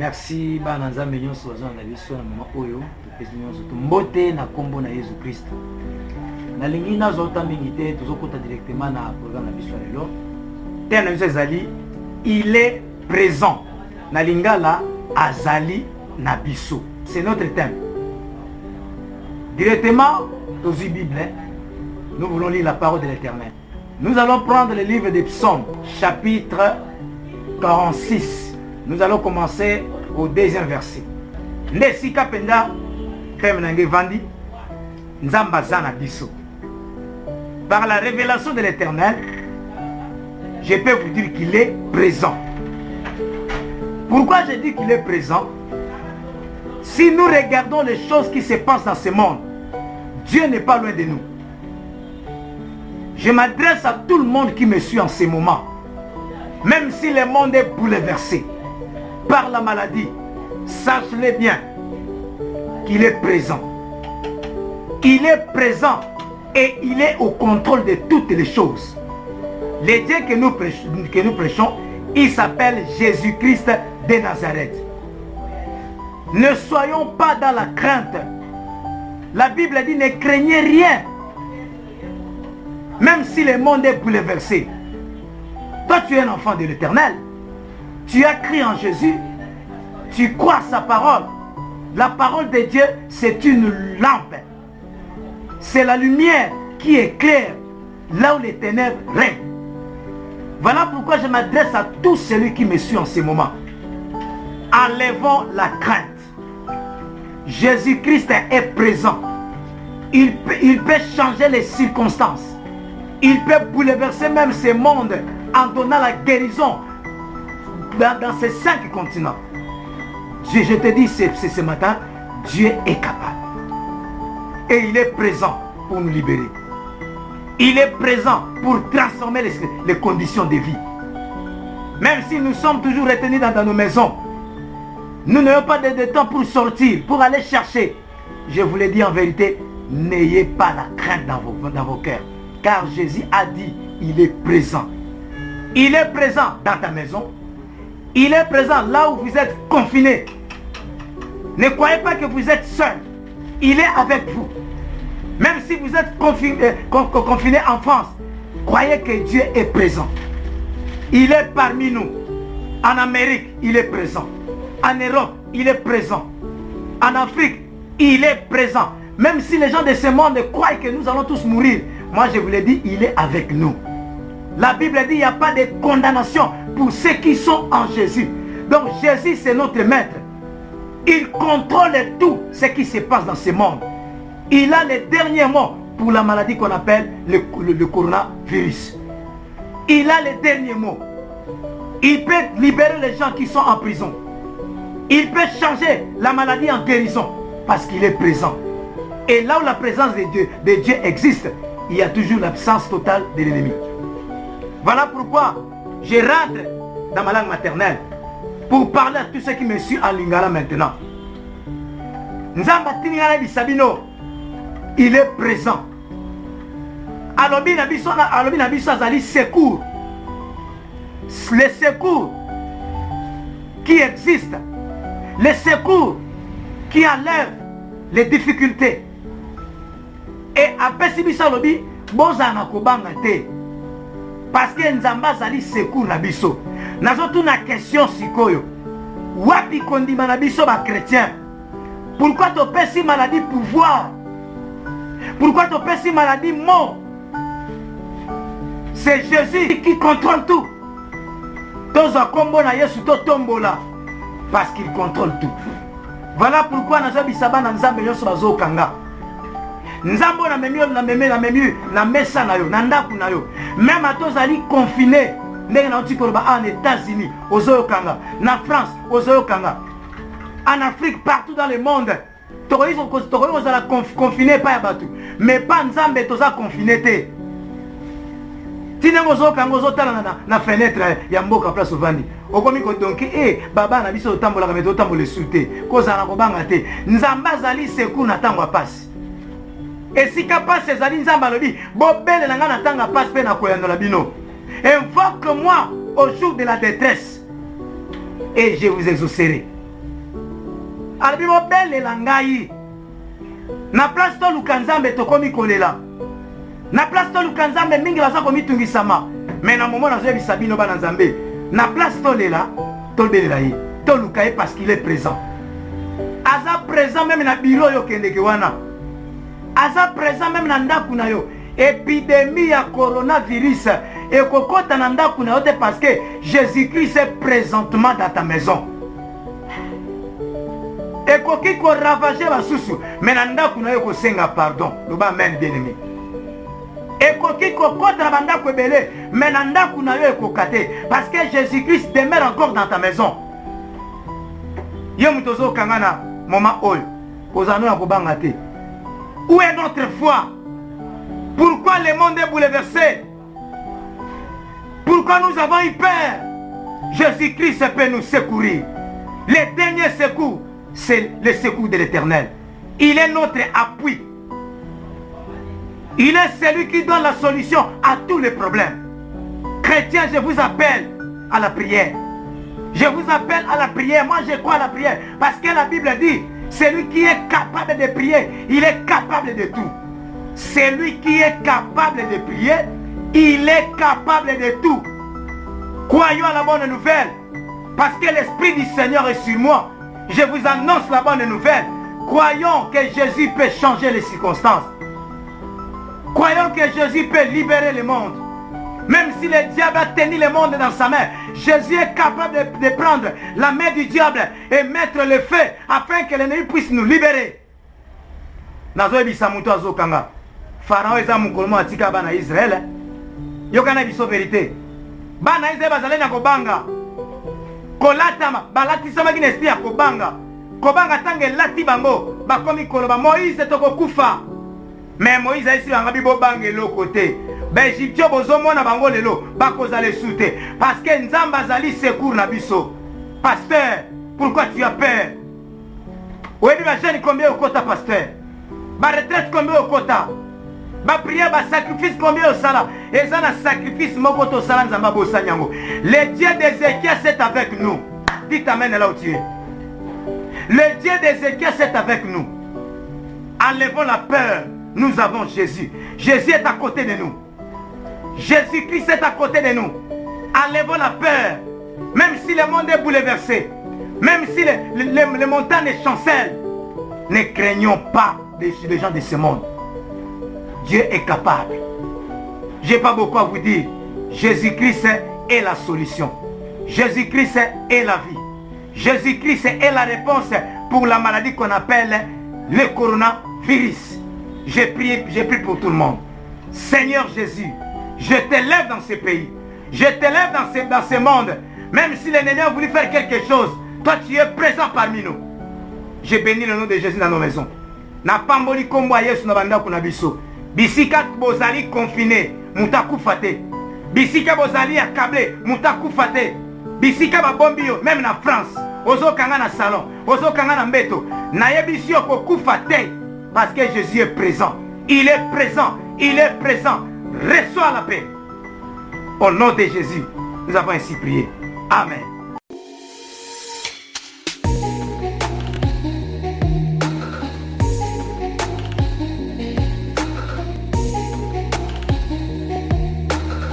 Merci bana nzambe nyonso baza na biso na mama oyo topesi nyonso mbote na kombo na Yesu Christ. Na lingi nazota mingi te tozokota directement na programme na biso lelo. Tena biso ezali il est présent. Na lingala azali na biso. C'est notre thème. Directement dans la Bible, nous voulons lire la parole de l'Éternel. Nous allons prendre le livre des Psaumes, chapitre 46. Nous allons commencer au deuxième verset. Nesika penda kemenange vandi nzamba zana biso. Par la révélation de l'Éternel, je peux vous dire qu'il est présent. Pourquoi je dis qu'il est présent? Si nous regardons les choses qui se passent dans ce monde, Dieu n'est pas loin de nous. Je m'adresse à tout le monde qui me suit en ce moment. Même si le monde est bouleversé par la maladie, sachez-le bien qu'il est présent. Il est présent et il est au contrôle de toutes les choses. Le Dieu que nous prêchons, il s'appelle Jésus-Christ de Nazareth. Ne soyons pas dans la crainte. La Bible dit ne craignez rien. Même si le monde est bouleversé. Toi tu es un enfant de l'Éternel. Tu as cru en Jésus. Tu crois sa parole. La parole de Dieu c'est une lampe. C'est la lumière qui éclaire là où les ténèbres règnent. Voilà pourquoi je m'adresse à tous celui qui me suit en ce moment. Enlevons la crainte. Jésus-Christ est présent. Il peut changer les circonstances. Il peut bouleverser même ce monde en donnant la guérison dans ces 5 continents. Je te dis ce matin, Dieu est capable. Et il est présent pour nous libérer. Il est présent pour transformer les conditions de vie. Même si nous sommes toujours retenus dans nos maisons, nous n'avons pas de temps pour sortir, pour aller chercher. Je vous l'ai dit en vérité, n'ayez pas la crainte dans vos cœurs. Car Jésus a dit, il est présent. Il est présent dans ta maison. Il est présent là où vous êtes confinés. Ne croyez pas que vous êtes seul. Il est avec vous. Même si vous êtes confinés en France, croyez que Dieu est présent. Il est parmi nous. En Amérique, il est présent. En Europe, il est présent. En Afrique, il est présent. Même si les gens de ce monde croient que nous allons tous mourir, moi je vous l'ai dit, il est avec nous. La Bible dit, il n'y a pas de condamnation pour ceux qui sont en Jésus. Donc Jésus c'est notre maître. Il contrôle tout ce qui se passe dans ce monde. Il a les derniers mots pour la maladie qu'on appelle le coronavirus. Il a les derniers mots. Il peut libérer les gens qui sont en prison. Il peut changer la maladie en guérison parce qu'il est présent. Et là où la présence de Dieu existe, il y a toujours l'absence totale de l'ennemi. Voilà pourquoi je rentre dans ma langue maternelle pour parler à tous ceux qui me suivent en lingala maintenant. Nzamba Tinigala Bisabino, il est présent. Alobi Nabiso Azali secours. Les secours qui existent, les secours qui enlèvent les difficultés. Et après si biso alobi bozana kobanga te parce que nzamba zali secours na biso. Nazotu na question sikoyo. Wapi kondima na biso ba chrétien? Pourquoi tu pesi maladie pouvoir? Pourquoi tu pesi maladie mort? C'est Jésus qui contrôle tout. Toza kombo na Yesu to tombola parce qu'il contrôle tout. Voilà pourquoi nazo bisaba na nzambe nyonso bazo kanga. Nzambo na memi na mesa na yo, na ndaku na yo. Même à tozali confiné, ndenge na otiko ba en États-Unis, ozo kanga, na France, ozo kanga. En Afrique, partout dans le monde, tokoyo za confiné pa ya batu. Mais pas nzambe toza confiné te. Tinengo zo kanga ozo tala na fenêtre ya mboka place ovandi. Okomi ko donc baba na biso otambola ka meto otambola suté. Koza na kobanga te. Nzamba zali secours na tango passe. Et si capable ces amis nzamba lobi, bobele na nga na tanga passe pe na koyandola bino. Invoque-moi au jour de la détresse et je vous exaucerai. alobi bobelela ngai na place toluka nzambe tokomi kolela na place toluka nzambe mingi baza komitungisama mais na momo nazoyebisa bino bana nzambe na place tolela tobelela ye toluka ye parce qu'il est présent aza présent même na biro oyo okendeke wana aza présent même na ndako na yo épidémie ya coronavirus ekokota na ndako na yo te parce que Jésus-Christ est présentement dans ta maison ekoki koravager basusu mais na ndako na yo kosenga pardon loba amen bien aimé ekoki kokota na bandako ebele mais na ndako na yo ekoka te parce que Jésus-Christ demeure encore dans ta maison yo moto ozokanga na moment oyo kozano na kobanga te. Où est notre foi? Pourquoi le monde est bouleversé? Pourquoi nous avons eu peur? Jésus-Christ peut nous secourir. Le dernier secours, c'est le secours de l'Éternel. Il est notre appui. Il est celui qui donne la solution à tous les problèmes. Chrétiens, je vous appelle à la prière. Je vous appelle à la prière. Moi, je crois à la prière. Parce que la Bible dit, celui qui est capable de prier, il est capable de tout. Celui qui est capable de prier, il est capable de tout. Croyons à la bonne nouvelle. Parce que l'Esprit du Seigneur est sur moi. Je vous annonce la bonne nouvelle. Croyons que Jésus peut changer les circonstances. Croyons que Jésus peut libérer le monde. Même si le diable a tenu le monde dans sa main, Jésus est capable de prendre la main du diable et mettre le feu afin que l'ennemi puisse nous libérer. Pharaon est un atika bana Israël. Yokana biso vérité. Bana Israël bazale na kobanga. Kolatama balati sama kinesti ya kobanga. Kobanga tange lati bango bakomi koloba Moïse toko kufa. Mais Moïse a ici un bibo bange l'autre côté. Ben Égyptien bozomona bango lelo bakoza le soute parce que Nzamba zali secours na biso. Pasteur, pourquoi tu as peur? Oui, ma jeune combien au quota pasteur? Ba retraite combien au quota? Ba prière, ba sacrifice combien au sala? Et ça na sacrifice mokoto sala Nzamba bosanyango. Le Dieu d'Ézéchiel c'est avec nous. Dites amen là où tu es. Le Dieu d'Ézéchiel c'est avec nous. Enlevons la peur. Nous avons Jésus. Jésus est à côté de nous. Jésus-Christ est à côté de nous. Enlevons la peur. Même si le monde est bouleversé, même si les montagnes chancellent, ne craignons pas les gens de ce monde. Dieu est capable. Je n'ai pas beaucoup à vous dire. Jésus-Christ est la solution. Jésus-Christ est la vie. Jésus-Christ est la réponse pour la maladie qu'on appelle le coronavirus. J'ai prié pour tout le monde. Seigneur Jésus, je t'élève dans ce pays. Je t'élève dans ce monde. Même si l'ennemi a voulu faire quelque chose, toi tu es présent parmi nous. Je bénis le nom de Jésus dans nos maisons. Na pamboli kombo Yesu na banda kuna biso. Bisika bozali confiné, mutaku fate. Bisika bozali accablé, mutaku fate. Bisika ba bombio même na France. Ozo kanga na salon, ozo kanga na mbeto. Na yebisi ko kufa te parce que Jésus est présent. Il est présent, il est présent. Reçois la paix. Au nom de Jésus, nous avons ainsi prié. Amen.